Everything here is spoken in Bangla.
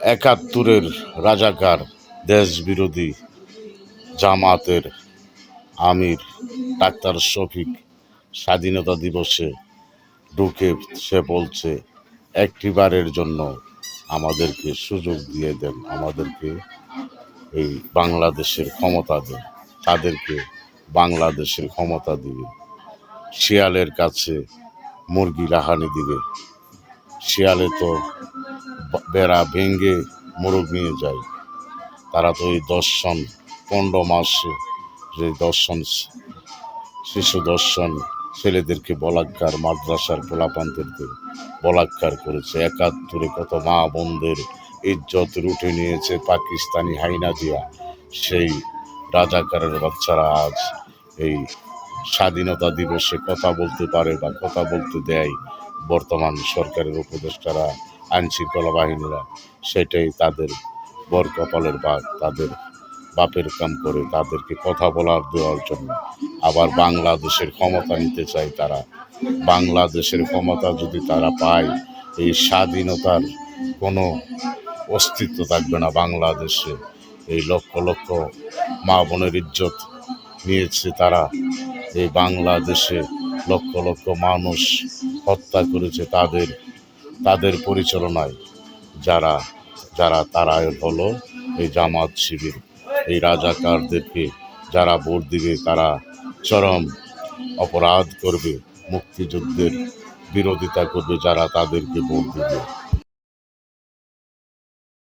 একাত্তরের রাজাকার দেশবিরোধী জামাতের আমির ডাক্তার শফিক স্বাধীনতা দিবসে ঢুকে সে বলছে, একটিবারের জন্য আমাদেরকে সুযোগ দিয়ে দেন, আমাদেরকে এই বাংলাদেশের ক্ষমতা দেন, তাদেরকে বাংলাদেশের ক্ষমতা দিবে। শিয়ালের কাছে মুরগি রাহানি দিবে। শিয়ালে তো বেড়া ভেঙে মোরগ নিয়ে যায়। তারা তো এই দর্শন 15 মাসে যে দর্শন, শিশু দর্শন, ছেলেদেরকে বলাৎকার, মাদ্রাসার পোলাপানদেরকে বলাৎকার করেছে। 71-এ কত মা বোনদের ইজ্জত লুটে নিয়েছে পাকিস্তানি হাইনা দিয়া। সেই রাজাকারের বাচ্চারা আজ এই স্বাধীনতা দিবসে কথা বলতে পারে বা কথা বলতে দেয় বর্তমান সরকারের উপদেষ্টারা, আইনশৃঙ্খলা বাহিনীরা। সেটাই তাদের বর কপালের ভাগ, তাদের বাপের কাম করে তাদেরকে কথা বলার দেওয়ার জন্য। আবার বাংলাদেশের ক্ষমতা নিতে চায় তারা। বাংলাদেশের ক্ষমতা যদি তারা পায়, এই স্বাধীনতার কোনো অস্তিত্ব থাকবে না বাংলাদেশে। এই লক্ষ লক্ষ মা বোনের ইজ্জত নিয়েছে তারা। এই বাংলাদেশে লক্ষ লক্ষ মানুষ হত্যা করেছে তাদের পরিচালনায় যারা যারা তারা হলো এই জামাত শিবির। এই রাজাকারদেরকে যারা ভোট দিবে তারা চরম অপরাধ করবে, মুক্তিযুদ্ধের বিরোধিতা করবে যারা তাদেরকে ভোট দিবে।